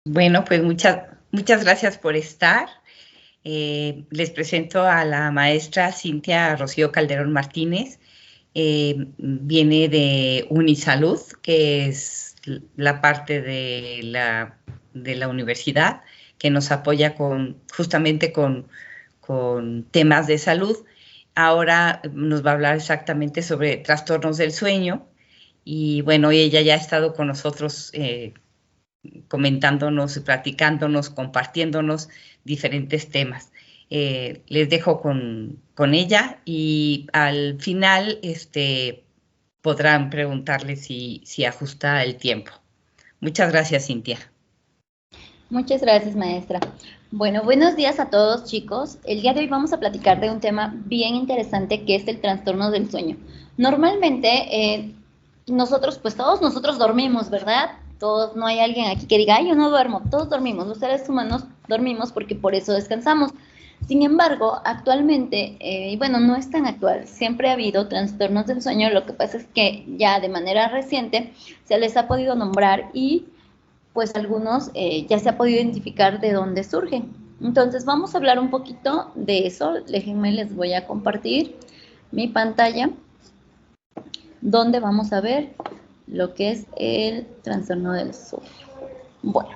Bueno, pues muchas gracias por estar. Les presento a la maestra Cintia Rocío Calderón Martínez. Viene de Unisalud, que es la parte de la universidad que nos apoya justamente con temas de salud. Ahora nos va a hablar exactamente sobre trastornos del sueño. Y bueno, ella ya ha estado con nosotros comentándonos, platicándonos, compartiéndonos diferentes temas. Les dejo con ella y al final podrán preguntarle si ajusta el tiempo. Muchas gracias, Cintia. Muchas gracias, maestra. Bueno, buenos días a todos, chicos. El día de hoy vamos a platicar de un tema bien interesante que es el trastorno del sueño. Normalmente, todos nosotros dormimos, ¿verdad? Todos, no hay alguien aquí que diga, ay, yo no duermo. Todos dormimos, los seres humanos dormimos porque por eso descansamos. Sin embargo, actualmente, y bueno, no es tan actual, siempre ha habido trastornos del sueño. Lo que pasa es que ya de manera reciente se les ha podido nombrar y pues algunos ya se ha podido identificar de dónde surgen. Entonces vamos a hablar un poquito de eso. Déjenme, les voy a compartir mi pantalla, donde vamos a ver lo que es el trastorno del sueño. Bueno,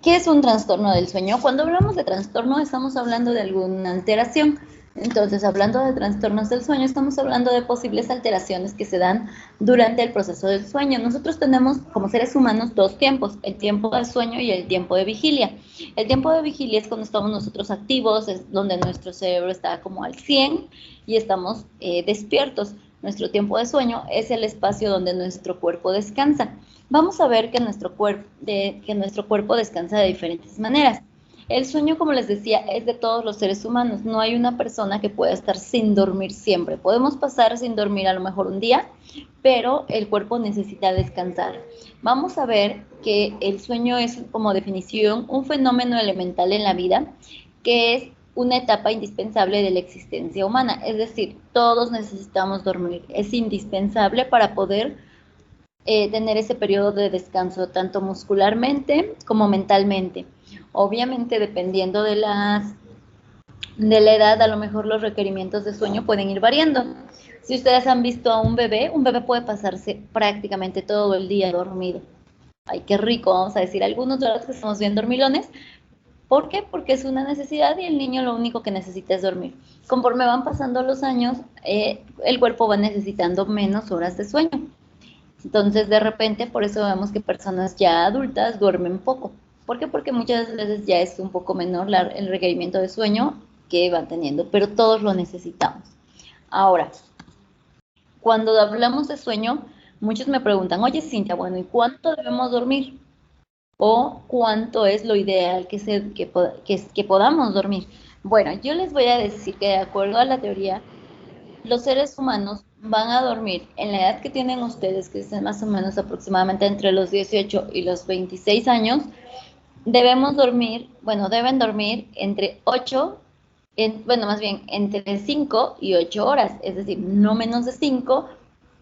¿qué es un trastorno del sueño? Cuando hablamos de trastorno estamos hablando de alguna alteración. Entonces, hablando de trastornos del sueño, estamos hablando de posibles alteraciones que se dan durante el proceso del sueño. Nosotros tenemos, como seres humanos, dos tiempos, el tiempo de sueño y el tiempo de vigilia. El tiempo de vigilia es cuando estamos nosotros activos, es donde nuestro cerebro está como al 100 y estamos despiertos. Nuestro tiempo de sueño es el espacio donde nuestro cuerpo descansa. Vamos a ver que nuestro cuerpo descansa de diferentes maneras. El sueño, como les decía, es de todos los seres humanos. No hay una persona que pueda estar sin dormir siempre. Podemos pasar sin dormir a lo mejor un día, pero el cuerpo necesita descansar. Vamos a ver que el sueño es, como definición, un fenómeno elemental en la vida, que es una etapa indispensable de la existencia humana. Es decir, todos necesitamos dormir. Es indispensable para poder tener ese periodo de descanso, tanto muscularmente como mentalmente. Obviamente, dependiendo de la edad, a lo mejor los requerimientos de sueño pueden ir variando. Si ustedes han visto a un bebé puede pasarse prácticamente todo el día dormido. Ay, qué rico, vamos a decir algunos de los que estamos bien dormilones. ¿Por qué? Porque es una necesidad y el niño lo único que necesita es dormir. Conforme van pasando los años, el cuerpo va necesitando menos horas de sueño. Entonces, de repente, por eso vemos que personas ya adultas duermen poco. ¿Por qué? Porque muchas veces ya es un poco menor el requerimiento de sueño que van teniendo, pero todos lo necesitamos. Ahora, cuando hablamos de sueño, muchos me preguntan, oye, Cintia, bueno, ¿y cuánto debemos dormir? ¿O cuánto es lo ideal que podamos dormir? Bueno, yo les voy a decir que de acuerdo a la teoría, los seres humanos van a dormir en la edad que tienen ustedes, que es más o menos aproximadamente entre los 18 y los 26 años, deben dormir entre 8, entre 5 y 8 horas, es decir, no menos de 5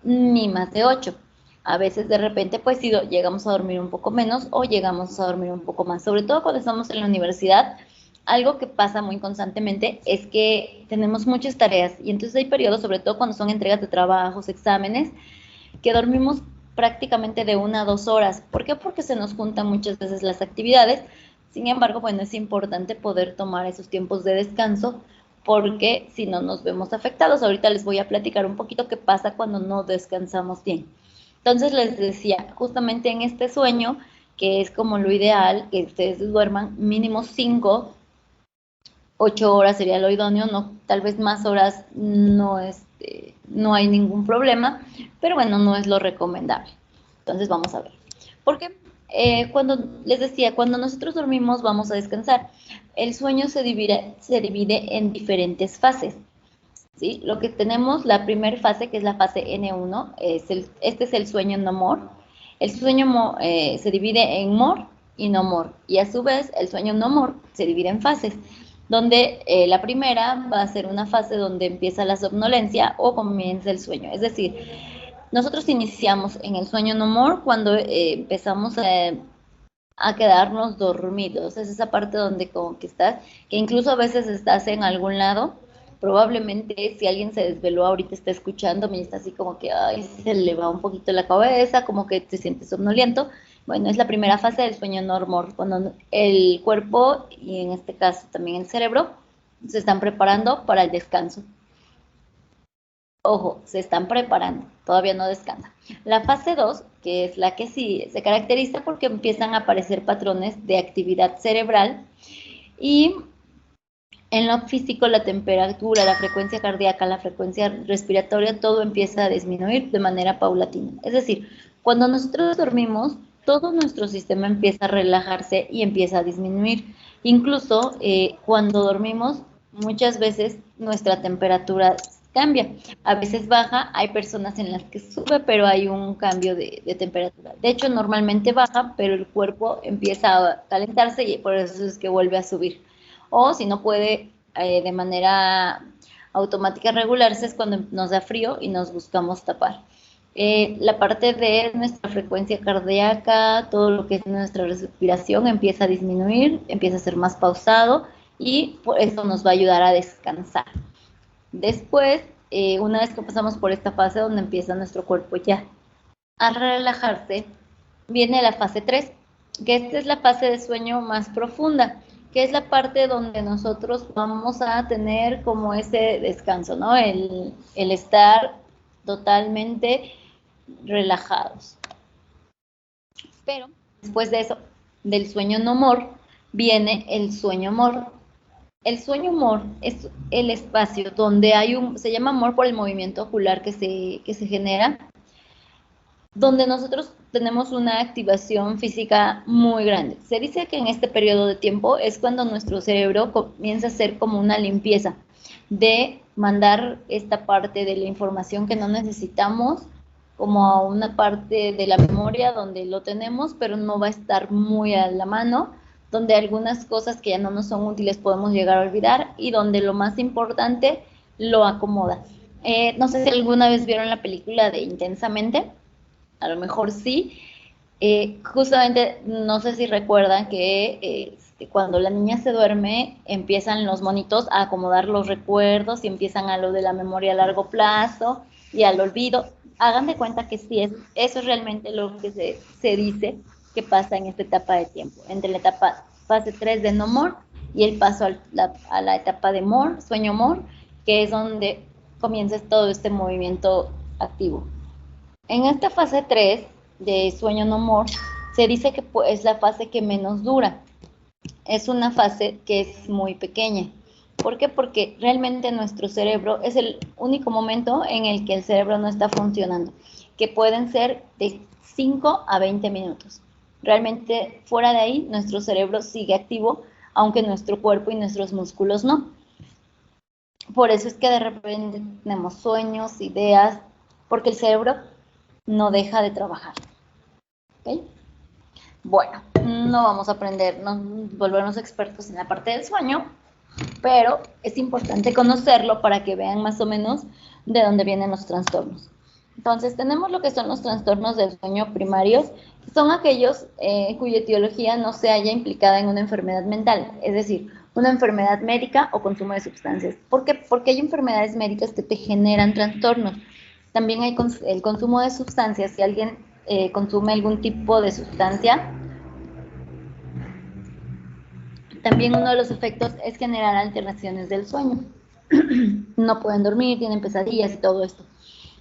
ni más de 8. A veces de repente pues sí llegamos a dormir un poco menos o llegamos a dormir un poco más, sobre todo cuando estamos en la universidad. Algo que pasa muy constantemente es que tenemos muchas tareas y entonces hay periodos, sobre todo cuando son entregas de trabajos, exámenes, que dormimos prácticamente de 1 a 2 horas. ¿Por qué? Porque se nos juntan muchas veces las actividades. Sin embargo, bueno, es importante poder tomar esos tiempos de descanso porque si no nos vemos afectados. Ahorita les voy a platicar un poquito qué pasa cuando no descansamos bien. Entonces les decía, justamente en este sueño, que es como lo ideal, que ustedes duerman mínimo 5, 8 horas sería lo idóneo, no, tal vez más horas no hay ningún problema, pero bueno, no es lo recomendable. Entonces vamos a ver. Porque cuando les decía, cuando nosotros dormimos vamos a descansar. El sueño se divide en diferentes fases. ¿Sí? Lo que tenemos, la primera fase, que es la fase N1, este es el sueño no more. El sueño se divide en more y no more. Y a su vez, el sueño no more se divide en fases, donde la primera va a ser una fase donde empieza la somnolencia o comienza el sueño. Es decir, Nosotros iniciamos en el sueño no more cuando empezamos a quedarnos dormidos. Es esa parte donde como que estás, que incluso a veces estás en algún lado. Probablemente si alguien se desveló ahorita está escuchándome y está así como que ay, se le va un poquito la cabeza, como que te sientes somnoliento. Bueno, es la primera fase del sueño no more, cuando el cuerpo y en este caso también el cerebro se están preparando para el descanso. Ojo, se están preparando, todavía no descansan. La fase 2, que es la que sí, se caracteriza porque empiezan a aparecer patrones de actividad cerebral y en lo físico la temperatura, la frecuencia cardíaca, la frecuencia respiratoria, todo empieza a disminuir de manera paulatina. Es decir, cuando nosotros dormimos, todo nuestro sistema empieza a relajarse y empieza a disminuir. Incluso cuando dormimos, muchas veces nuestra temperatura cambia. A veces baja, hay personas en las que sube, pero hay un cambio de temperatura. De hecho, normalmente baja, pero el cuerpo empieza a calentarse y por eso es que vuelve a subir. O si no puede de manera automática regularse es cuando nos da frío y nos buscamos tapar. La parte de nuestra frecuencia cardíaca, todo lo que es nuestra respiración empieza a disminuir, empieza a ser más pausado y eso nos va a ayudar a descansar. Después, una vez que pasamos por esta fase donde empieza nuestro cuerpo ya a relajarse, viene la fase 3, que esta es la fase de sueño más profunda, que es la parte donde nosotros vamos a tener como ese descanso, ¿no? El estar totalmente relajados. Pero después de eso, del sueño no more, viene el sueño more. El sueño more es el espacio donde hay se llama more por el movimiento ocular que se genera, donde nosotros tenemos una activación física muy grande. Se dice que en este periodo de tiempo es cuando nuestro cerebro comienza a hacer como una limpieza de mandar esta parte de la información que no necesitamos como a una parte de la memoria donde lo tenemos, pero no va a estar muy a la mano, donde algunas cosas que ya no nos son útiles podemos llegar a olvidar y donde lo más importante lo acomoda. No sé si alguna vez vieron la película de Intensamente, a lo mejor sí. Justamente, no sé si recuerdan que cuando la niña se duerme, empiezan los monitos a acomodar los recuerdos y empiezan a lo de la memoria a largo plazo y al olvido. Hagan de cuenta que sí, eso es realmente lo que se dice que pasa en esta etapa de tiempo, entre la etapa fase 3 de no more y el paso a la etapa de more, sueño more, que es donde comienza todo este movimiento activo. En esta fase 3 de sueño no more, se dice que es la fase que menos dura. Es una fase que es muy pequeña. ¿Por qué? Porque realmente nuestro cerebro es el único momento en el que el cerebro no está funcionando, que pueden ser de 5 a 20 minutos. Realmente fuera de ahí, nuestro cerebro sigue activo, aunque nuestro cuerpo y nuestros músculos no. Por eso es que de repente tenemos sueños, ideas, porque el cerebro no deja de trabajar. ¿Okay? Bueno, no vamos a volvernos expertos en la parte del sueño, pero es importante conocerlo para que vean más o menos de dónde vienen los trastornos. Entonces, tenemos lo que son los trastornos del sueño primarios, que son aquellos cuya etiología no se haya implicada en una enfermedad mental, es decir, una enfermedad médica o consumo de sustancias. ¿Por qué? Porque hay enfermedades médicas que te generan trastornos. También hay el consumo de sustancias. Si alguien consume algún tipo de sustancia, también uno de los efectos es generar alteraciones del sueño. No pueden dormir, tienen pesadillas y todo esto.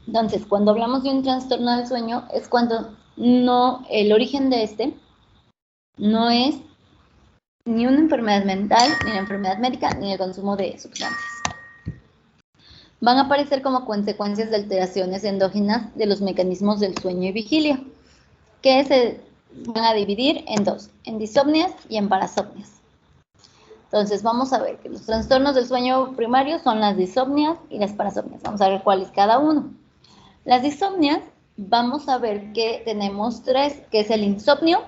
Entonces, cuando hablamos de un trastorno del sueño, es cuando el origen de este no es ni una enfermedad mental, ni una enfermedad médica, ni el consumo de sustancias. Van a aparecer como consecuencias de alteraciones endógenas de los mecanismos del sueño y vigilia, que se van a dividir en dos, en disopnias y en parasomnias. Entonces vamos a ver que los trastornos del sueño primario son las disopnias y las parasomnias. Vamos a ver cuál es cada uno. Las disopnias, vamos a ver que tenemos tres, que es el insomnio,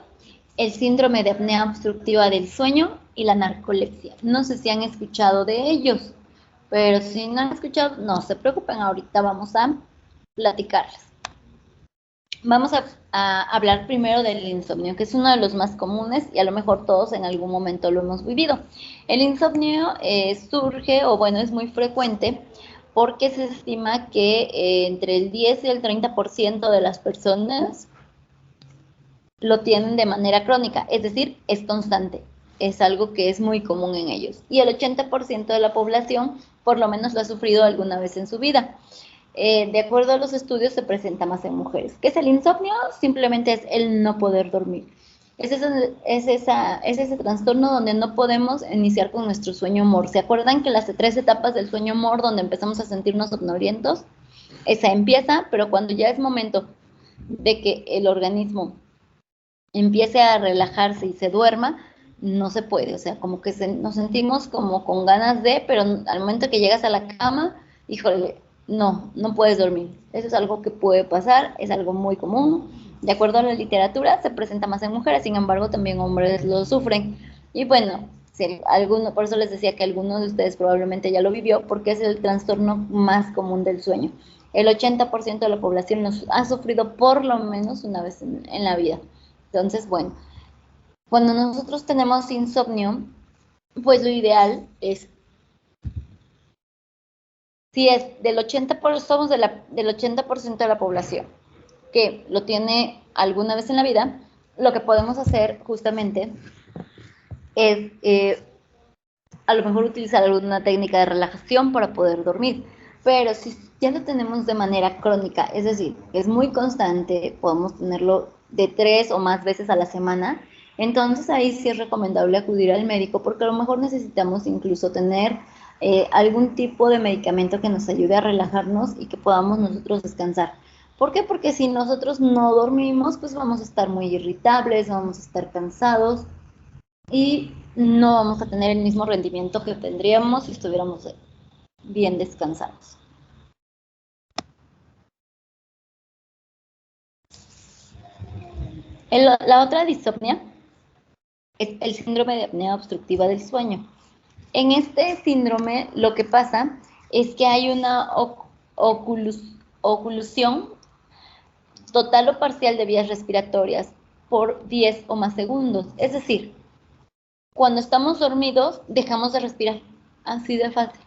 el síndrome de apnea obstructiva del sueño y la narcolepsia. No sé si han escuchado de ellos, pero si no han escuchado, no se preocupen, ahorita vamos a platicarles. Vamos a hablar primero del insomnio, que es uno de los más comunes y a lo mejor todos en algún momento lo hemos vivido. El insomnio surge, o bueno, es muy frecuente porque se estima que entre el 10 y el 30% de las personas lo tienen de manera crónica, es decir, es constante, es algo que es muy común en ellos. Y el 80% de la población por lo menos lo ha sufrido alguna vez en su vida. De acuerdo a los estudios, se presenta más en mujeres. ¿Qué es el insomnio? Simplemente es el no poder dormir. Es ese trastorno donde no podemos iniciar con nuestro sueño MOR. ¿Se acuerdan que las 3 etapas del sueño MOR, donde empezamos a sentirnos somnolientos? Esa empieza, pero cuando ya es momento de que el organismo empiece a relajarse y se duerma, no se puede. O sea, como que nos sentimos como con ganas de, pero al momento que llegas a la cama, híjole, no puedes dormir. Eso es algo que puede pasar, es algo muy común. De acuerdo a la literatura, se presenta más en mujeres, sin embargo, también hombres lo sufren. Y bueno, si por eso les decía que alguno de ustedes probablemente ya lo vivió, porque es el trastorno más común del sueño. El 80% de la población ha sufrido por lo menos una vez en la vida. Entonces, bueno, cuando nosotros tenemos insomnio, pues lo ideal es, si es del 80%, somos del 80% de la población que lo tiene alguna vez en la vida, lo que podemos hacer justamente es a lo mejor utilizar alguna técnica de relajación para poder dormir. Pero si ya lo tenemos de manera crónica, es decir, es muy constante, podemos tenerlo de 3 o más veces a la semana, entonces ahí sí es recomendable acudir al médico porque a lo mejor necesitamos incluso tener algún tipo de medicamento que nos ayude a relajarnos y que podamos nosotros descansar. ¿Por qué? Porque si nosotros no dormimos, pues vamos a estar muy irritables, vamos a estar cansados y no vamos a tener el mismo rendimiento que tendríamos si estuviéramos bien descansados. La otra disopnia es el síndrome de apnea obstructiva del sueño. En este síndrome lo que pasa es que hay una oclusión total o parcial de vías respiratorias por 10 o más segundos. Es decir, cuando estamos dormidos dejamos de respirar, así de fácil.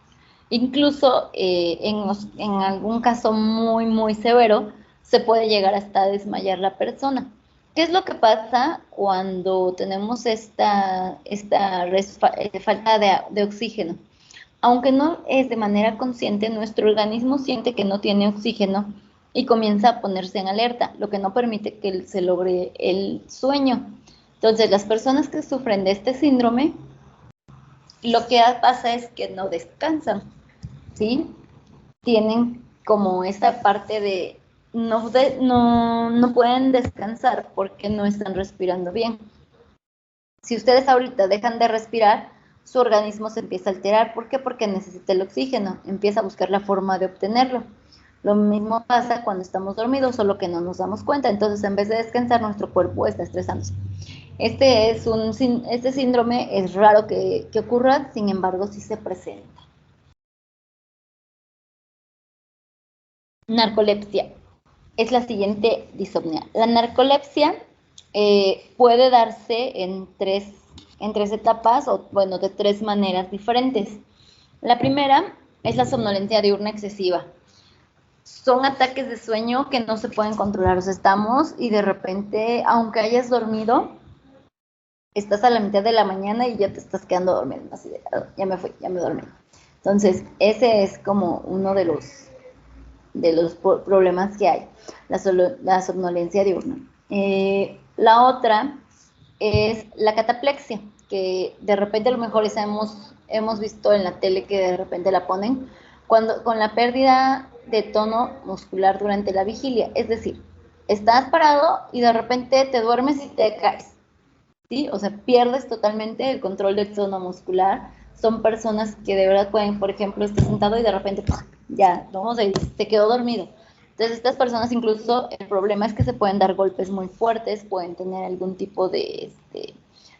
Incluso en algún caso muy, muy severo, se puede llegar hasta desmayar la persona. ¿Qué es lo que pasa cuando tenemos esta falta de oxígeno? Aunque no es de manera consciente, nuestro organismo siente que no tiene oxígeno y comienza a ponerse en alerta, lo que no permite que se logre el sueño. Entonces, las personas que sufren de este síndrome, lo que pasa es que no descansan, ¿sí? Tienen como esta parte de no pueden descansar porque no están respirando bien. Si ustedes ahorita dejan de respirar, su organismo se empieza a alterar. ¿Por qué? Porque necesita el oxígeno, empieza a buscar la forma de obtenerlo. Lo mismo pasa cuando estamos dormidos, solo que no nos damos cuenta. Entonces, en vez de descansar, nuestro cuerpo está estresándose. Este síndrome es raro que ocurra, sin embargo, sí se presenta. Narcolepsia es la siguiente disopnia. La narcolepsia puede darse en tres etapas, o bueno, de 3 maneras diferentes. La primera es la somnolencia diurna excesiva. Son ataques de sueño que no se pueden controlar. O sea, estamos y de repente, aunque hayas dormido, estás a la mitad de la mañana y ya te estás quedando dormido. Así de, ya me fui, ya me dormí. Entonces, ese es como uno de los problemas que hay, la somnolencia diurna. La otra es la cataplexia, que de repente a lo mejor esa hemos visto en la tele que de repente la ponen, con la pérdida de tono muscular durante la vigilia. Es decir, estás parado y de repente te duermes y te caes, ¿sí? O sea, pierdes totalmente el control del tono muscular. Son personas que de verdad pueden, por ejemplo, estar sentado y de repente ya, ¿no? O sea, se quedó dormido. Entonces, estas personas incluso, el problema es que se pueden dar golpes muy fuertes, pueden tener algún tipo de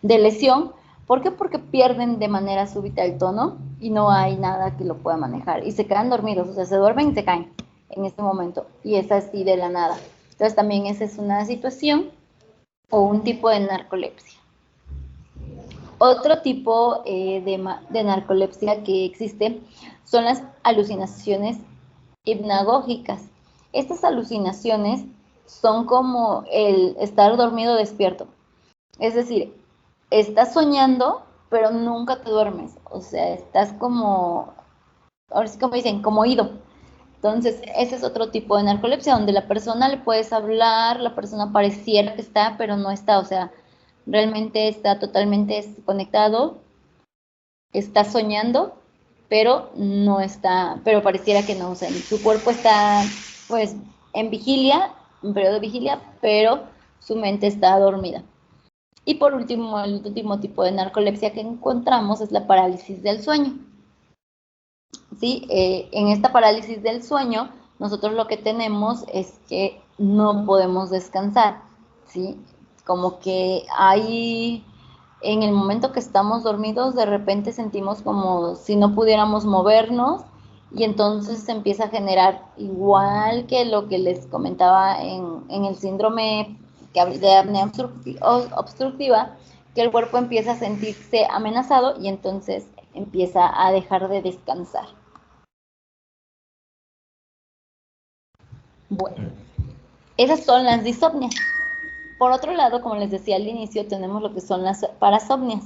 lesión. ¿Por qué? Porque pierden de manera súbita el tono y no hay nada que lo pueda manejar. Y se quedan dormidos, o sea, se duermen y se caen en este momento. Y es así de la nada. Entonces también esa es una situación o un tipo de narcolepsia. Otro tipo de narcolepsia que existe son las alucinaciones hipnagógicas. Estas alucinaciones son como el estar dormido despierto. Es decir, estás soñando, pero nunca te duermes. O sea, estás como, ahora sí como dicen, como ido. Entonces, ese es otro tipo de narcolepsia, donde la persona le puedes hablar, la persona pareciera que está, pero no está. O sea, realmente está totalmente desconectado, está soñando, pero no está, pero pareciera que no. O sea, su cuerpo está, pues, en vigilia, en periodo de vigilia, pero su mente está dormida. Y por último, el último tipo de narcolepsia que encontramos es la parálisis del sueño. ¿Sí? En esta parálisis del sueño, nosotros lo que tenemos es que no podemos descansar, ¿sí? Como que hay, en el momento que estamos dormidos, de repente sentimos como si no pudiéramos movernos y entonces se empieza a generar igual que lo que les comentaba en el síndrome de apnea obstructiva, que el cuerpo empieza a sentirse amenazado y entonces empieza a dejar de descansar. Bueno, esas son las disopnias. Por otro lado, como les decía al inicio, tenemos lo que son las parasomnias.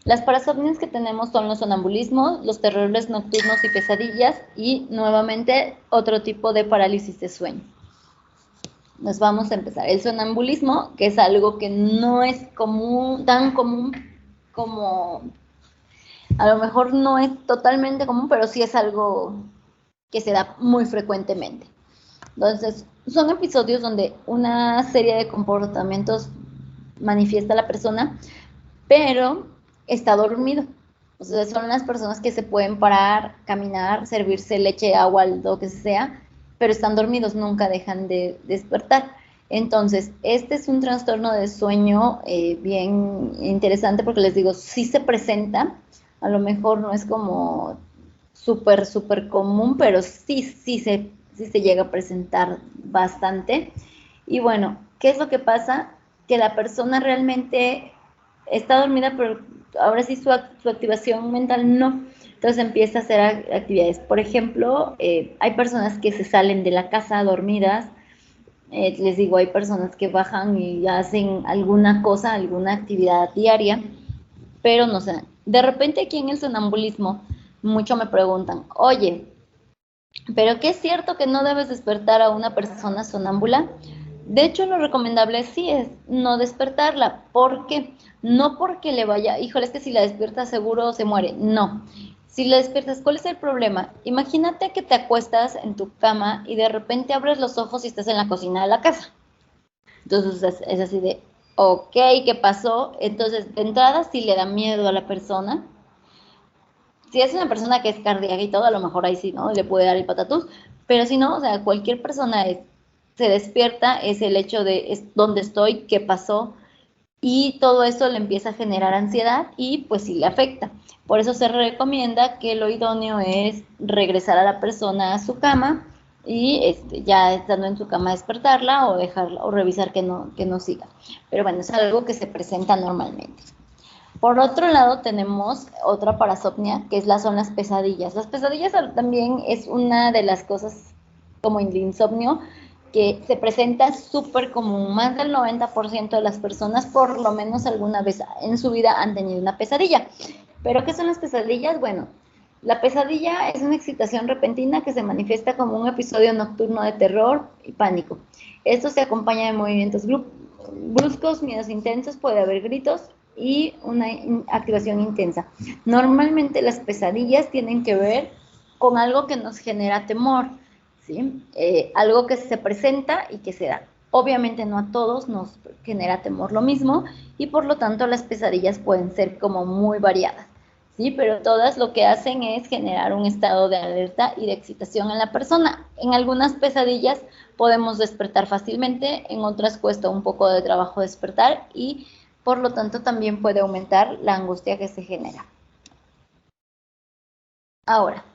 Las parasomnias que tenemos son los sonambulismos, los terrores nocturnos y pesadillas y nuevamente otro tipo de parálisis de sueño. Nos vamos a empezar. El sonambulismo, que es algo que no es común, tan común como, a lo mejor no es totalmente común, pero sí es algo que se da muy frecuentemente. Entonces, son episodios donde una serie de comportamientos manifiesta la persona, pero está dormido. O sea, son las personas que se pueden parar, caminar, servirse leche, agua, lo que sea, pero están dormidos, nunca dejan de despertar. Entonces, este es un trastorno de sueño bien interesante porque les digo, sí se presenta, a lo mejor no es como súper, súper común, pero sí se llega a presentar bastante. Y bueno, ¿qué es lo que pasa? Que la persona realmente está dormida, pero ahora sí su activación mental no. Entonces empieza a hacer actividades. Por ejemplo, hay personas que se salen de la casa dormidas. Les digo, hay personas que bajan y hacen alguna cosa, alguna actividad diaria, pero no sé. De repente aquí en el sonambulismo, mucho me preguntan, oye, ¿pero qué es cierto que no debes despertar a una persona sonámbula? De hecho, lo recomendable sí es no despertarla. ¿Por qué? No porque le vaya, híjole, es que si la despiertas seguro se muere. No. Si la despiertas, ¿cuál es el problema? Imagínate que te acuestas en tu cama y de repente abres los ojos y estás en la cocina de la casa. Entonces es así de, ok, ¿qué pasó? Entonces, de entrada sí le da miedo a la persona. Si es una persona que es cardíaca y todo, a lo mejor ahí sí, ¿no? Le puede dar el patatús. Pero si no, o sea, cualquier persona se despierta, es el hecho de dónde estoy, qué pasó, y todo eso le empieza a generar ansiedad y pues sí le afecta. Por eso se recomienda que lo idóneo es regresar a la persona a su cama y ya estando en su cama despertarla o dejarla o revisar que no siga. Pero bueno, es algo que se presenta normalmente. Por otro lado, tenemos otra parasomnia, que son las pesadillas. Las pesadillas también es una de las cosas como el insomnio, que se presenta súper común. Más del 90% de las personas, por lo menos alguna vez en su vida, han tenido una pesadilla. ¿Pero qué son las pesadillas? Bueno, la pesadilla es una excitación repentina que se manifiesta como un episodio nocturno de terror y pánico. Esto se acompaña de movimientos bruscos, miedos intensos, puede haber gritos y una activación intensa. Normalmente las pesadillas tienen que ver con algo que nos genera temor, ¿sí? Algo que se presenta y que se da. Obviamente no a todos nos genera temor lo mismo y por lo tanto las pesadillas pueden ser como muy variadas, ¿sí? Pero todas lo que hacen es generar un estado de alerta y de excitación en la persona. En algunas pesadillas podemos despertar fácilmente, en otras cuesta un poco de trabajo despertar y por lo tanto también puede aumentar la angustia que se genera. Ahora,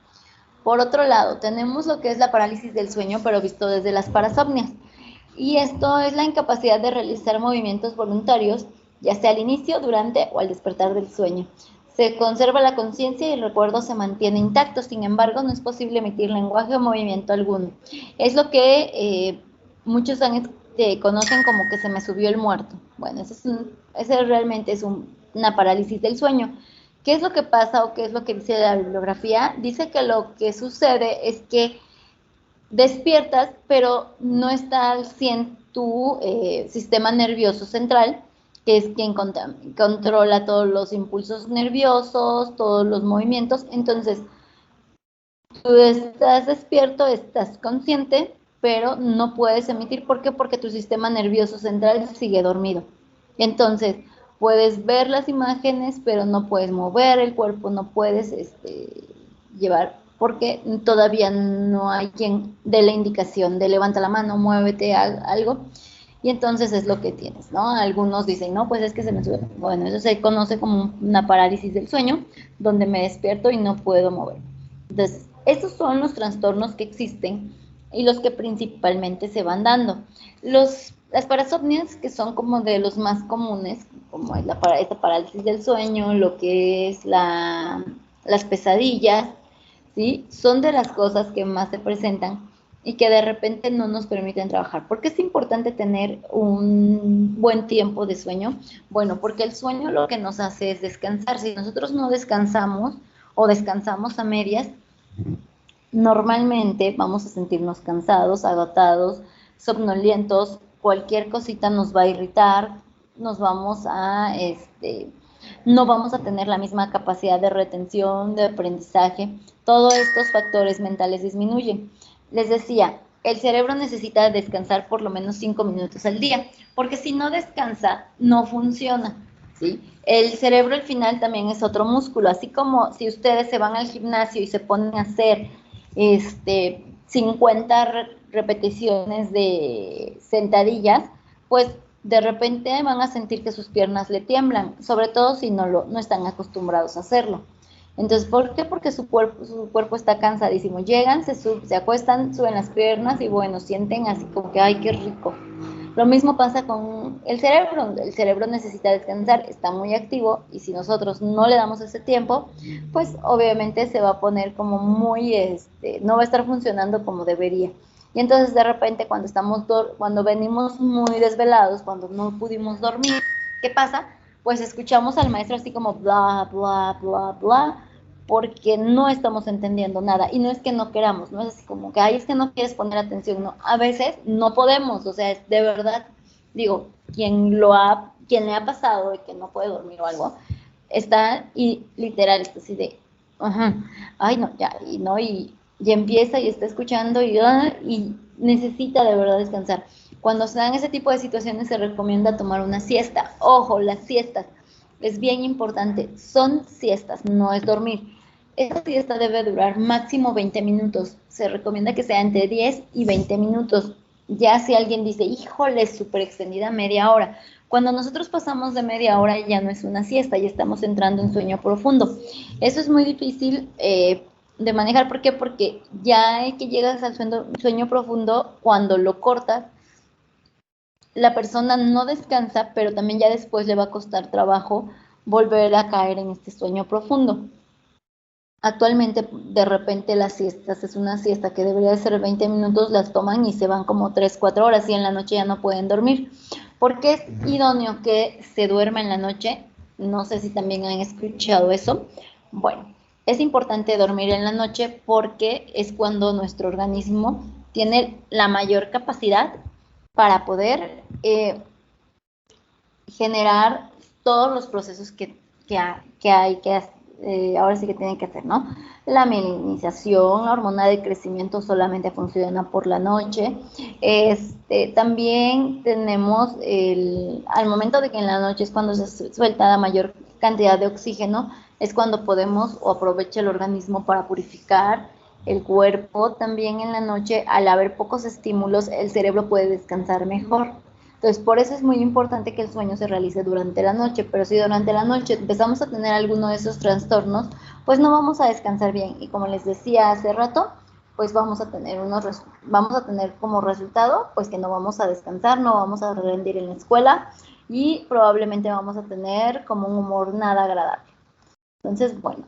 por otro lado, tenemos lo que es la parálisis del sueño, pero visto desde las parasomnias. Y esto es la incapacidad de realizar movimientos voluntarios, ya sea al inicio, durante o al despertar del sueño. Se conserva la conciencia y el recuerdo se mantiene intacto, sin embargo, no es posible emitir lenguaje o movimiento alguno. Es lo que muchos conocen como que se me subió el muerto. Bueno, ese realmente es una parálisis del sueño. ¿Qué es lo que pasa o qué es lo que dice la bibliografía? Dice que lo que sucede es que despiertas, pero no está al 100 tu sistema nervioso central, que es quien controla todos los impulsos nerviosos, todos los movimientos. Entonces, tú estás despierto, estás consciente, pero no puedes emitir. ¿Por qué? Porque tu sistema nervioso central sigue dormido. Entonces, puedes ver las imágenes, pero no puedes mover el cuerpo, no puedes llevar, porque todavía no hay quien dé la indicación de levanta la mano, muévete, algo. Y entonces es lo que tienes, ¿no? Algunos dicen, no, pues es que se me sube. Bueno, eso se conoce como una parálisis del sueño, donde me despierto y no puedo mover. Entonces, estos son los trastornos que existen y los que principalmente se van dando. Las parasomnias, que son como de los más comunes, como es esta parálisis del sueño, lo que es las pesadillas, ¿sí? Son de las cosas que más se presentan y que de repente no nos permiten trabajar. ¿Por qué es importante tener un buen tiempo de sueño? Bueno, porque el sueño lo que nos hace es descansar. Si nosotros no descansamos o descansamos a medias, normalmente vamos a sentirnos cansados, agotados, somnolientos, cualquier cosita nos va a irritar, nos vamos a, no vamos a tener la misma capacidad de retención, de aprendizaje. Todos estos factores mentales disminuyen. Les decía, el cerebro necesita descansar por lo menos 5 minutos al día, porque si no descansa, no funciona, ¿sí? El cerebro al final también es otro músculo, así como si ustedes se van al gimnasio y se ponen a hacer 50 repeticiones de sentadillas, pues de repente van a sentir que sus piernas le tiemblan, sobre todo si no están acostumbrados a hacerlo. Entonces, ¿por qué? Porque su cuerpo está cansadísimo. Llegan, se acuestan, suben las piernas y bueno, sienten así como que, ¡ay, qué rico! Lo mismo pasa con el cerebro. El cerebro necesita descansar, está muy activo y si nosotros no le damos ese tiempo, pues obviamente se va a poner como muy, no va a estar funcionando como debería. Y entonces de repente cuando venimos muy desvelados, cuando no pudimos dormir, ¿qué pasa? Pues escuchamos al maestro así como bla, bla, bla, bla, porque no estamos entendiendo nada. Y no es que no queramos, no es así como que, ay, es que no quieres poner atención, no. A veces no podemos, o sea, de verdad, digo, quien le ha pasado de que no puede dormir o algo, está y literal, está así de, ay, no, ya, y empieza y está escuchando y necesita de verdad descansar. Cuando se dan ese tipo de situaciones se recomienda tomar una siesta. Ojo, las siestas es bien importante, son siestas, no es dormir. Esta siesta debe durar máximo 20 minutos. Se recomienda que sea entre 10 y 20 minutos. Ya si alguien dice, híjole, súper extendida, media hora. Cuando nosotros pasamos de media hora ya no es una siesta, ya estamos entrando en sueño profundo. Eso es muy difícil de manejar. ¿Por qué? Porque ya que llegas al sueño profundo, cuando lo cortas, la persona no descansa, pero también ya después le va a costar trabajo volver a caer en este sueño profundo. Actualmente, de repente, las siestas, es una siesta que debería de ser 20 minutos, las toman y se van como 3, 4 horas y en la noche ya no pueden dormir. ¿Por qué es idóneo que se duerma en la noche? No sé si también han escuchado eso. Bueno, es importante dormir en la noche porque es cuando nuestro organismo tiene la mayor capacidad para poder generar todos los procesos que hay que hacer. Ahora sí que tienen que hacer, ¿no? La mielinización, la hormona de crecimiento solamente funciona por la noche. También tenemos al momento de que en la noche es cuando se suelta la mayor cantidad de oxígeno, es cuando podemos o aprovecha el organismo para purificar el cuerpo. También en la noche, al haber pocos estímulos, el cerebro puede descansar mejor. Entonces, por eso es muy importante que el sueño se realice durante la noche, pero si durante la noche empezamos a tener alguno de esos trastornos, pues no vamos a descansar bien. Y como les decía hace rato, pues vamos a tener como resultado pues que no vamos a descansar, no vamos a rendir en la escuela y probablemente vamos a tener como un humor nada agradable. Entonces, bueno,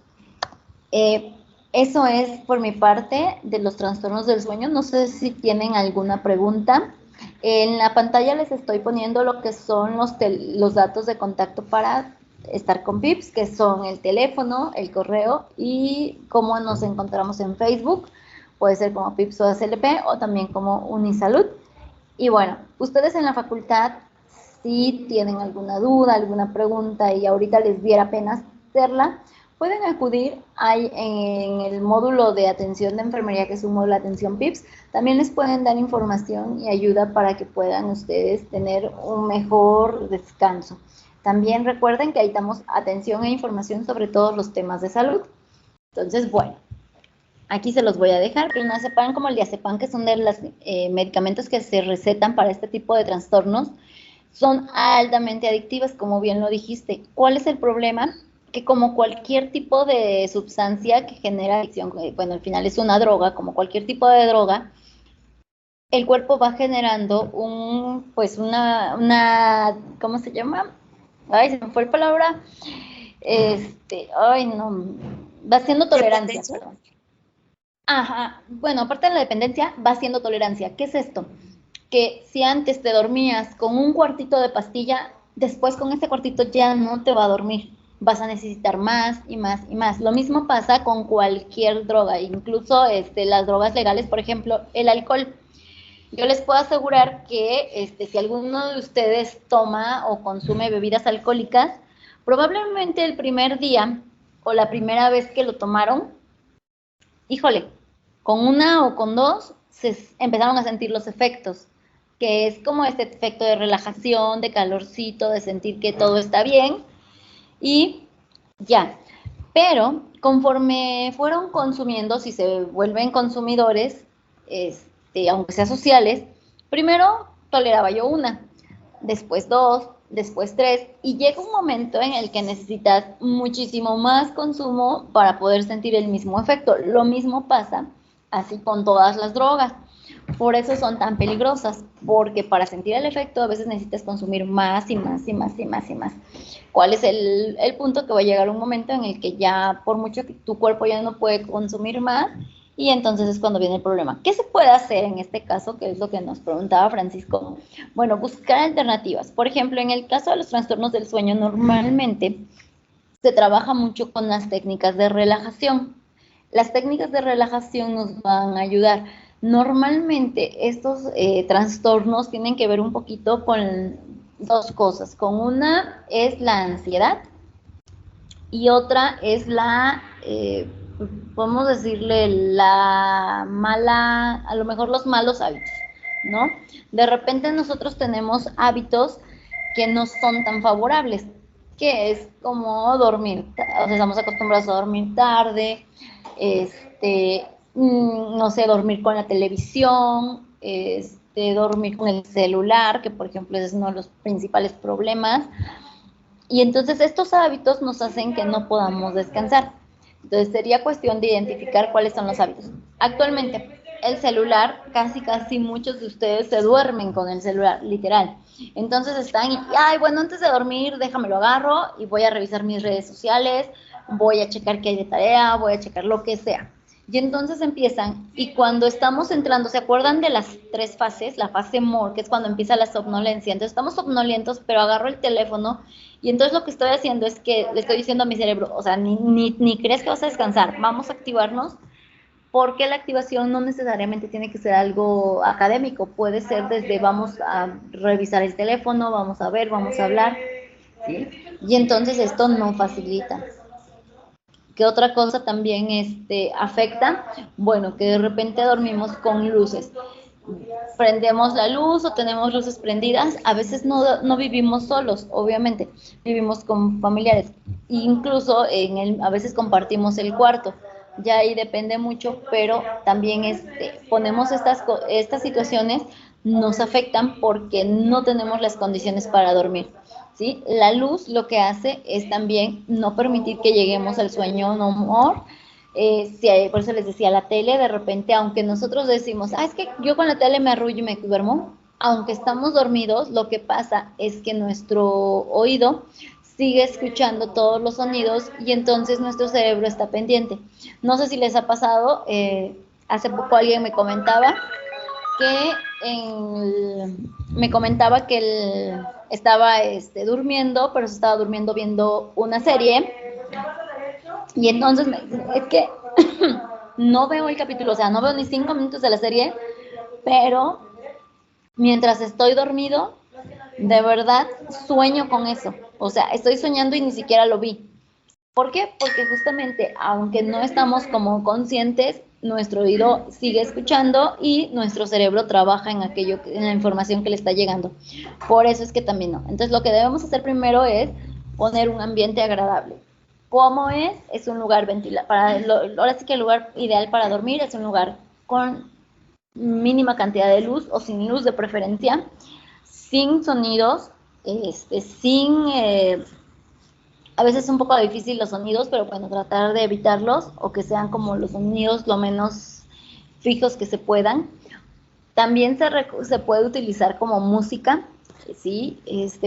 eso es por mi parte de los trastornos del sueño. No sé si tienen alguna pregunta. En la pantalla les estoy poniendo lo que son los datos de contacto para estar con Pips, que son el teléfono, el correo y cómo nos encontramos en Facebook. Puede ser como Pips o ACLP o también como Unisalud. Y bueno, ustedes en la facultad, si tienen alguna duda, alguna pregunta y ahorita les diera pena hacerla, pueden acudir en el módulo de atención de enfermería, que es un módulo de atención PIPS. También les pueden dar información y ayuda para que puedan ustedes tener un mejor descanso. También recuerden que ahí damos atención e información sobre todos los temas de salud. Entonces, bueno, aquí se los voy a dejar. El clonazepam como el diazepam, que son de los medicamentos que se recetan para este tipo de trastornos, son altamente adictivas, como bien lo dijiste. ¿Cuál es el problema? Que como cualquier tipo de sustancia que genera adicción, bueno, al final es una droga, como cualquier tipo de droga, el cuerpo va generando ¿cómo se llama? Ay, se me fue la palabra. Va haciendo tolerancia, perdón. Ajá, bueno, aparte de la dependencia, va haciendo tolerancia. ¿Qué es esto? Que si antes te dormías con un cuartito de pastilla, después con ese cuartito ya no te va a dormir. Vas a necesitar más y más y más. Lo mismo pasa con cualquier droga, incluso las drogas legales, por ejemplo, el alcohol. Yo les puedo asegurar que si alguno de ustedes toma o consume bebidas alcohólicas, probablemente el primer día o la primera vez que lo tomaron, híjole, con una o con dos se empezaron a sentir los efectos, que es como este efecto de relajación, de calorcito, de sentir que todo está bien y ya. Pero conforme fueron consumiendo, si se vuelven consumidores, aunque sea sociales, primero toleraba yo una, después dos, después tres, y llega un momento en el que necesitas muchísimo más consumo para poder sentir el mismo efecto. Lo mismo pasa así con todas las drogas. Por eso son tan peligrosas, porque para sentir el efecto a veces necesitas consumir más y más y más y más y más. ¿Cuál es el punto? Que va a llegar un momento en el que ya, por mucho que tu cuerpo ya no puede consumir más, y entonces es cuando viene el problema. ¿Qué se puede hacer en este caso? Que es lo que nos preguntaba Francisco. Bueno, buscar alternativas. Por ejemplo, en el caso de los trastornos del sueño, normalmente se trabaja mucho con las técnicas de relajación. Las técnicas de relajación nos van a ayudar. Normalmente estos trastornos tienen que ver un poquito con dos cosas. Con una es la ansiedad y otra es podemos decirle a lo mejor los malos hábitos, ¿no? De repente nosotros tenemos hábitos que no son tan favorables, que es como dormir, o sea, estamos acostumbrados a dormir tarde, no sé, dormir con la televisión, dormir con el celular, que por ejemplo es uno de los principales problemas. Y entonces estos hábitos nos hacen que no podamos descansar. Entonces sería cuestión de identificar cuáles son los hábitos. Actualmente, el celular, casi muchos de ustedes se duermen con el celular, literal. Entonces están bueno, antes de dormir, déjame lo agarro y voy a revisar mis redes sociales, voy a checar qué hay de tarea, voy a checar lo que sea. Y entonces empiezan, y cuando estamos entrando, ¿se acuerdan de las 3 fases? La fase MOR, que es cuando empieza la somnolencia. Entonces estamos somnolientos, pero agarro el teléfono, y entonces lo que estoy haciendo es que le estoy diciendo a mi cerebro, o sea, ni crees que vas a descansar, vamos a activarnos, porque la activación no necesariamente tiene que ser algo académico, puede ser desde vamos a revisar el teléfono, vamos a ver, vamos a hablar, ¿sí? Y entonces esto no facilita. ¿Qué otra cosa también afecta? Bueno, que de repente dormimos con luces. Prendemos la luz o tenemos luces prendidas. A veces no vivimos solos, obviamente. Vivimos con familiares. Incluso a veces compartimos el cuarto. Ya ahí depende mucho, pero también ponemos estas situaciones, nos afectan porque no tenemos las condiciones para dormir. ¿Sí? La luz lo que hace es también no permitir que lleguemos al sueño no more, Por eso les decía, la tele de repente, aunque nosotros decimos, es que yo con la tele me arrullo y me duermo, aunque estamos dormidos, lo que pasa es que nuestro oído sigue escuchando todos los sonidos y entonces nuestro cerebro está pendiente. No sé si les ha pasado, hace poco alguien me comentaba que él estaba durmiendo, pero se estaba durmiendo viendo una serie y entonces me dice, es que no veo el capítulo, o sea, no veo ni 5 minutos de la serie, pero mientras estoy dormido, de verdad sueño con eso. O sea, estoy soñando y ni siquiera lo vi. ¿Por qué? Porque justamente, aunque no estamos como conscientes, nuestro oído sigue escuchando y nuestro cerebro trabaja en aquello, en la información que le está llegando. Por eso es que también no. Entonces, lo que debemos hacer primero es poner un ambiente agradable. ¿Cómo es? Es un lugar ventilado. Ahora sí que el lugar ideal para dormir es un lugar con mínima cantidad de luz o sin luz de preferencia, sin sonidos, sin... a veces es un poco difícil los sonidos, pero bueno, tratar de evitarlos o que sean como los sonidos lo menos fijos que se puedan. También se puede utilizar como música, sí,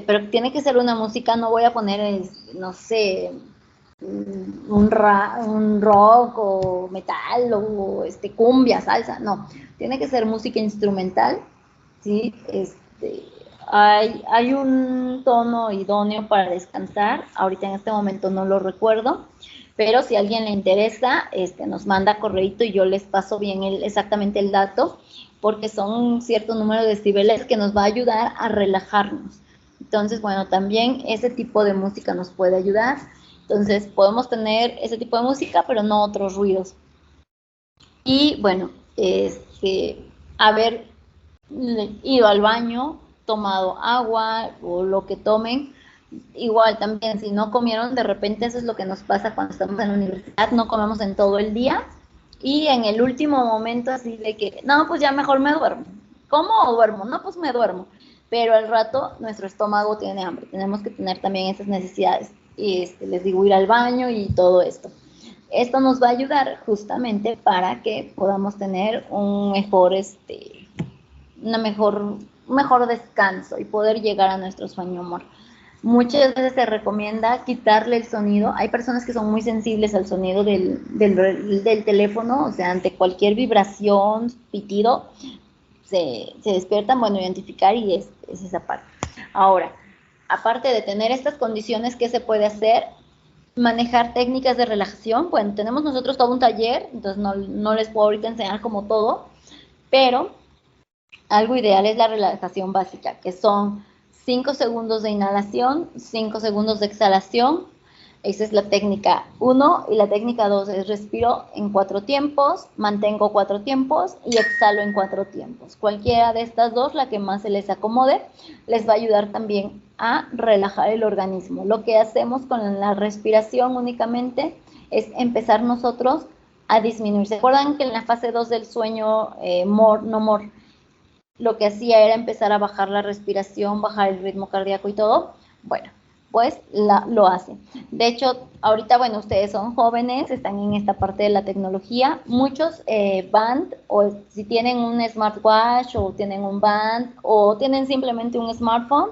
pero tiene que ser una música, no voy a poner, no sé, un rock o metal o cumbia, salsa, no, tiene que ser música instrumental, ¿sí? Hay un tono idóneo para descansar, ahorita en este momento no lo recuerdo, pero si a alguien le interesa, nos manda correíto y yo les paso bien exactamente el dato, porque son un cierto número de decibeles que nos va a ayudar a relajarnos. Entonces, bueno, también ese tipo de música nos puede ayudar. Entonces, podemos tener ese tipo de música, pero no otros ruidos. Y bueno, haber ido al baño, tomado agua o lo que tomen. Igual también, si no comieron, de repente eso es lo que nos pasa cuando estamos en la universidad, no comemos en todo el día y en el último momento así de que, no, pues ya mejor me duermo. ¿Cómo o duermo? No, pues me duermo. Pero al rato nuestro estómago tiene hambre, tenemos que tener también esas necesidades. Y les digo, ir al baño y todo esto. Esto nos va a ayudar justamente para que podamos tener un mejor, un mejor descanso y poder llegar a nuestro sueño, amor. Muchas veces se recomienda quitarle el sonido. Hay personas que son muy sensibles al sonido del teléfono, o sea, ante cualquier vibración, pitido, se despiertan, bueno, identificar y es esa parte. Ahora, aparte de tener estas condiciones, ¿qué se puede hacer? Manejar técnicas de relajación. Bueno, tenemos nosotros todo un taller, entonces no les puedo ahorita enseñar como todo, pero algo ideal es la relajación básica, que son 5 segundos de inhalación, 5 segundos de exhalación. Esa es la técnica 1 y la técnica 2 es respiro en 4 tiempos, mantengo 4 tiempos y exhalo en 4 tiempos. Cualquiera de estas dos, la que más se les acomode, les va a ayudar también a relajar el organismo. Lo que hacemos con la respiración únicamente es empezar nosotros a disminuir. ¿Se acuerdan que en la fase 2 del sueño, more, no more, lo que hacía era empezar a bajar la respiración, bajar el ritmo cardíaco y todo? Bueno, pues lo hace. De hecho, ahorita, bueno, ustedes son jóvenes, están en esta parte de la tecnología. Muchos band, o si tienen un smartwatch, o tienen un band, o tienen simplemente un smartphone,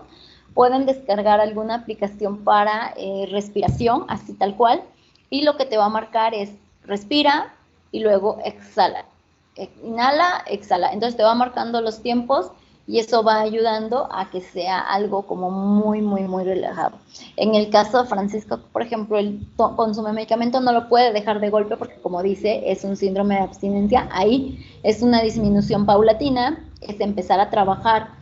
pueden descargar alguna aplicación para respiración, así tal cual, y lo que te va a marcar es respira y luego exhala. Inhala, exhala. Entonces te va marcando los tiempos y eso va ayudando a que sea algo como muy, muy, muy relajado. En el caso de Francisco, por ejemplo, él consume medicamento, no lo puede dejar de golpe porque, como dice, es un síndrome de abstinencia. Ahí es una disminución paulatina, es empezar a trabajar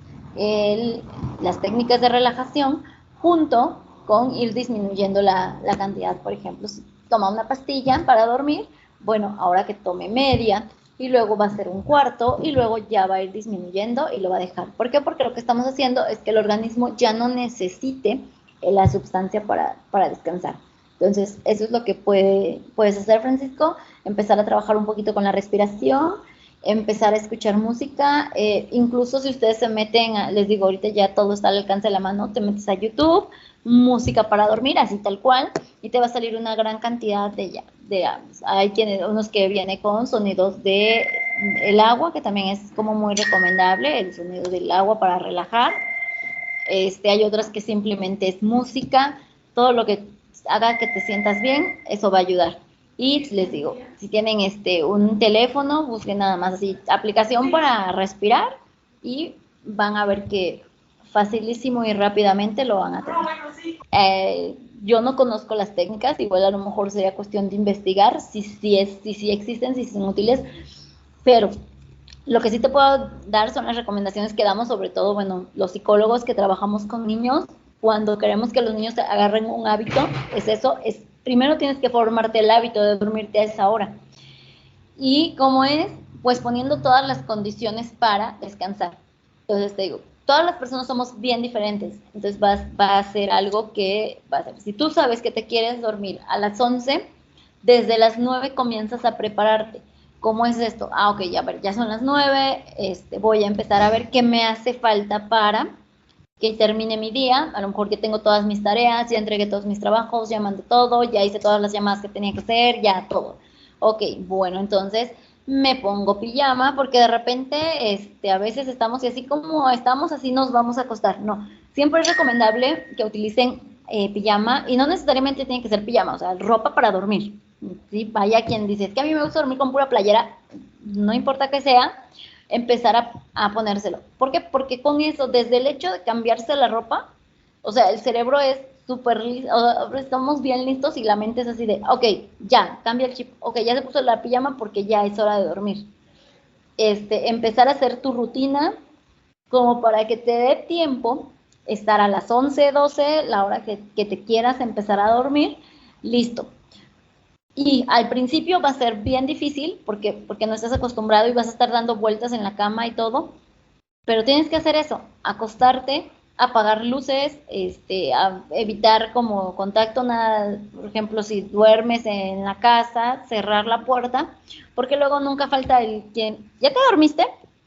las técnicas de relajación junto con ir disminuyendo la cantidad. Por ejemplo, si toma una pastilla para dormir, bueno, ahora que tome media, y luego va a ser un cuarto y luego ya va a ir disminuyendo y lo va a dejar. ¿Por qué? Porque lo que estamos haciendo es que el organismo ya no necesite la sustancia para descansar. Entonces, eso es lo que puedes hacer, Francisco, empezar a trabajar un poquito con la respiración empezar a escuchar música, incluso si ustedes se meten, les digo, ahorita ya todo está al alcance de la mano, te metes a YouTube, música para dormir, así tal cual, y te va a salir una gran cantidad de hay unos que viene con sonidos de el agua, que también es como muy recomendable, el sonido del agua para relajar. Hay otras que simplemente es música, todo lo que haga que te sientas bien, eso va a ayudar. Y les digo, si tienen un teléfono, busquen nada más así, aplicación para respirar y van a ver que facilísimo y rápidamente lo van a tener. Yo no conozco las técnicas, igual a lo mejor sería cuestión de investigar si existen, si son útiles, pero lo que sí te puedo dar son las recomendaciones que damos, sobre todo, bueno, los psicólogos que trabajamos con niños, cuando queremos que los niños agarren un hábito, primero tienes que formarte el hábito de dormirte a esa hora. ¿Y cómo es? Pues poniendo todas las condiciones para descansar. Entonces te digo, todas las personas somos bien diferentes, entonces va a ser algo que va a ser, si tú sabes que te quieres dormir a las 11, desde las 9 comienzas a prepararte. ¿Cómo es esto? Ok, ya son las 9, voy a empezar a ver qué me hace falta para que termine mi día, a lo mejor que tengo todas mis tareas, ya entregué todos mis trabajos, ya mandé todo, ya hice todas las llamadas que tenía que hacer, ya todo. Ok, bueno, entonces me pongo pijama porque de repente a veces estamos y así como estamos, así nos vamos a acostar. No, siempre es recomendable que utilicen pijama y no necesariamente tiene que ser pijama, o sea, ropa para dormir. ¿Sí? Vaya quien dice, es que a mí me gusta dormir con pura playera, no importa que sea, empezar a ponérselo. ¿Por qué? Porque con eso, desde el hecho de cambiarse la ropa, o sea, el cerebro es súper listo, estamos bien listos y la mente es así de, ok, ya, cambia el chip, ok, ya se puso la pijama porque ya es hora de dormir. Empezar a hacer tu rutina como para que te dé tiempo, estar a las 11, 12, la hora que te quieras empezar a dormir, listo. Y al principio va a ser bien difícil porque no estás acostumbrado y vas a estar dando vueltas en la cama y todo, pero tienes que hacer eso, acostarte, apagar luces, a evitar como contacto, nada, por ejemplo, si duermes en la casa, cerrar la puerta, porque luego nunca falta el quien, ¿ya te dormiste?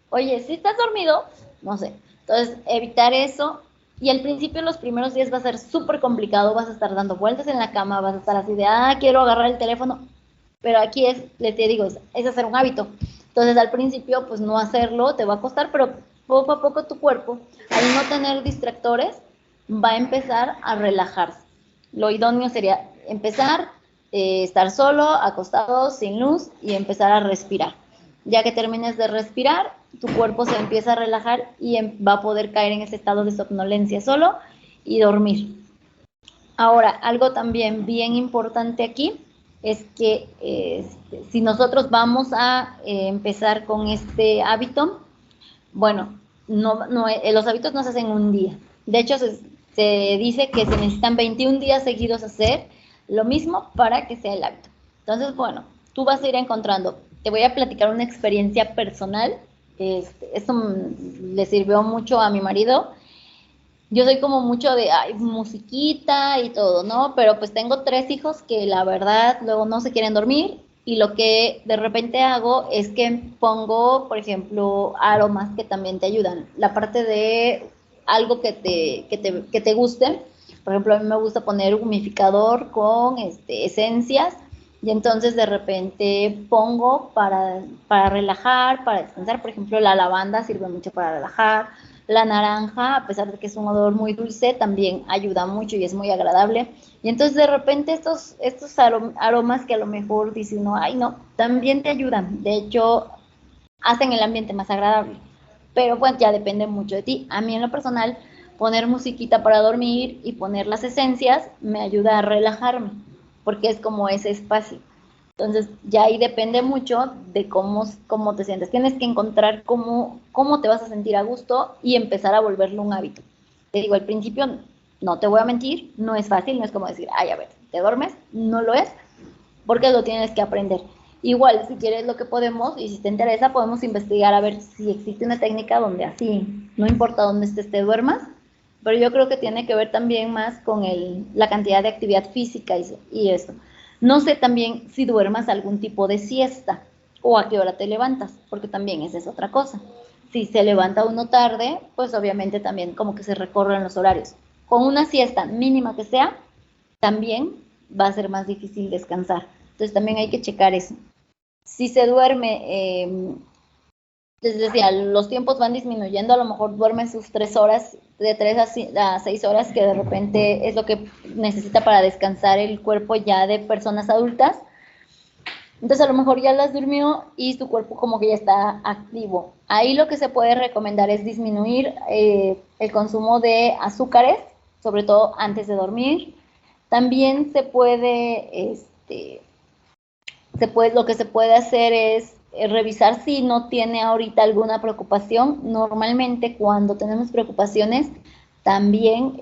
Oye, si estás dormido, no sé. Entonces, evitar eso. Y al principio, los primeros días va a ser súper complicado, vas a estar dando vueltas en la cama, vas a estar así de, quiero agarrar el teléfono, pero aquí te digo, es hacer un hábito. Entonces, al principio, pues no hacerlo, te va a costar, pero poco a poco tu cuerpo, al no tener distractores, va a empezar a relajarse. Lo idóneo sería empezar, estar solo, acostado, sin luz y empezar a respirar. Ya que termines de respirar, tu cuerpo se empieza a relajar y va a poder caer en ese estado de somnolencia solo y dormir. Ahora, algo también bien importante aquí es que si nosotros vamos a empezar con este hábito, bueno, los hábitos no se hacen un día. De hecho, se dice que se necesitan 21 días seguidos hacer lo mismo para que sea el hábito. Entonces, bueno, tú vas a ir encontrando. Te voy a platicar una experiencia personal. Esto le sirvió mucho a mi marido. Yo soy como mucho de musiquita y todo, ¿no? Pero pues tengo 3 hijos que la verdad luego no se quieren dormir y lo que de repente hago es que pongo, por ejemplo, aromas que también te ayudan. La parte de algo que te guste. Por ejemplo, a mí me gusta poner humidificador con esencias y entonces de repente pongo para relajar, para descansar. Por ejemplo, la lavanda sirve mucho para relajar. La naranja, a pesar de que es un olor muy dulce, también ayuda mucho y es muy agradable. Y entonces de repente estos aromas que a lo mejor dice uno, ay no, también te ayudan. De hecho, hacen el ambiente más agradable. Pero pues ya depende mucho de ti. A mí en lo personal, poner musiquita para dormir y poner las esencias me ayuda a relajarme, porque es como ese espacio. Entonces, ya ahí depende mucho de cómo te sientes. Tienes que encontrar cómo te vas a sentir a gusto y empezar a volverlo un hábito. Te digo, al principio, no te voy a mentir, no es fácil, no es como decir, a ver, ¿te duermes? No lo es, porque lo tienes que aprender. Igual, si quieres lo que podemos, y si te interesa, podemos investigar a ver si existe una técnica donde así, no importa dónde estés, te duermas, pero yo creo que tiene que ver también más con la cantidad de actividad física y esto. No sé también si duermas algún tipo de siesta. o a qué hora te levantas, porque también esa es otra cosa. Si se levanta uno tarde, pues obviamente también como que se recorren los horarios. Con una siesta mínima que sea, también va a ser más difícil descansar. Entonces también hay que checar eso. Si se duerme, les decía, los tiempos van disminuyendo, a lo mejor duerme sus 3 horas, de 3 a 6 horas, que de repente es lo que necesita para descansar el cuerpo ya de personas adultas. Entonces a lo mejor ya las durmió y su cuerpo como que ya está activo. Ahí lo que se puede recomendar es disminuir el consumo de azúcares, sobre todo antes de dormir. También lo que se puede hacer es revisar si no tiene ahorita alguna preocupación. Normalmente cuando tenemos preocupaciones, también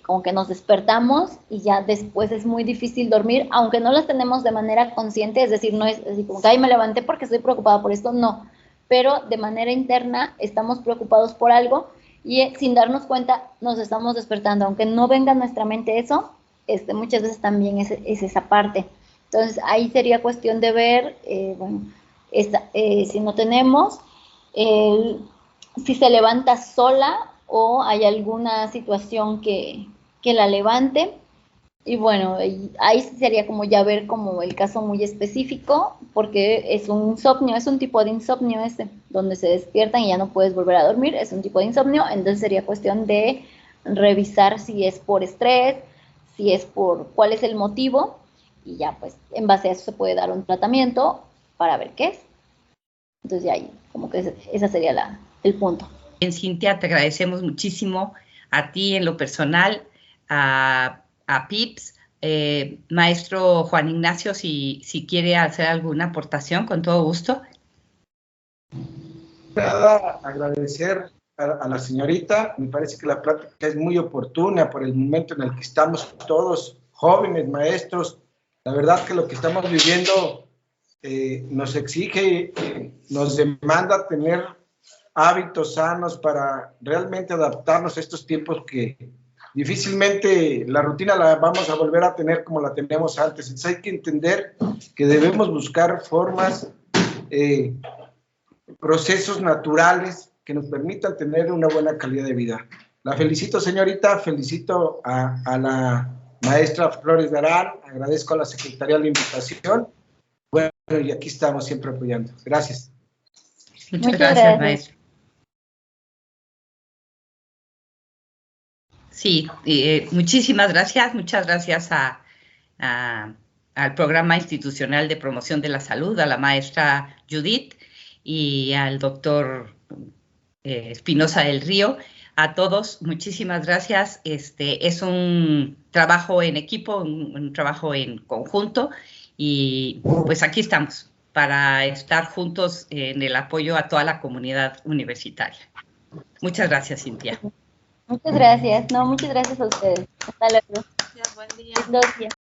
como que nos despertamos y ya después es muy difícil dormir, aunque no las tenemos de manera consciente, es decir, no es así como que, ay, me levanté porque estoy preocupada por esto, no, pero de manera interna estamos preocupados por algo y sin darnos cuenta nos estamos despertando, aunque no venga a nuestra mente eso, muchas veces también es esa parte. Entonces ahí sería cuestión de ver, si no tenemos, si se levanta sola o hay alguna situación que la levante. Y bueno, ahí sería como ya ver como el caso muy específico, porque es un insomnio, es un tipo de insomnio donde se despiertan y ya no puedes volver a dormir, es un tipo de insomnio, entonces sería cuestión de revisar si es por estrés, si es por cuál es el motivo, y ya pues en base a eso se puede dar un tratamiento para ver qué es. Entonces ahí como que ese sería el punto. Bien, Cintia, te agradecemos muchísimo a ti en lo personal, a Pips, maestro Juan Ignacio, si quiere hacer alguna aportación, con todo gusto. Nada, agradecer a la señorita, me parece que la plática es muy oportuna por el momento en el que estamos todos jóvenes, maestros. La verdad que lo que estamos viviendo nos exige, nos demanda tener hábitos sanos para realmente adaptarnos a estos tiempos que difícilmente la rutina la vamos a volver a tener como la teníamos antes. Entonces hay que entender que debemos buscar formas, procesos naturales que nos permitan tener una buena calidad de vida. La felicito, señorita, felicito a la maestra Flores de Arán, agradezco a la secretaría la invitación. Bueno, y aquí estamos siempre apoyando. Gracias. Muchas gracias, maestro. Sí, muchísimas gracias. Muchas gracias al Programa Institucional de Promoción de la Salud, a la maestra Judith y al doctor Espinosa del Río. A todos, muchísimas gracias. Es un trabajo en equipo, un trabajo en conjunto y pues aquí estamos para estar juntos en el apoyo a toda la comunidad universitaria. Muchas gracias, Cintia. Muchas gracias. No, muchas gracias a ustedes. Hasta luego. Gracias, buen día. Dos días.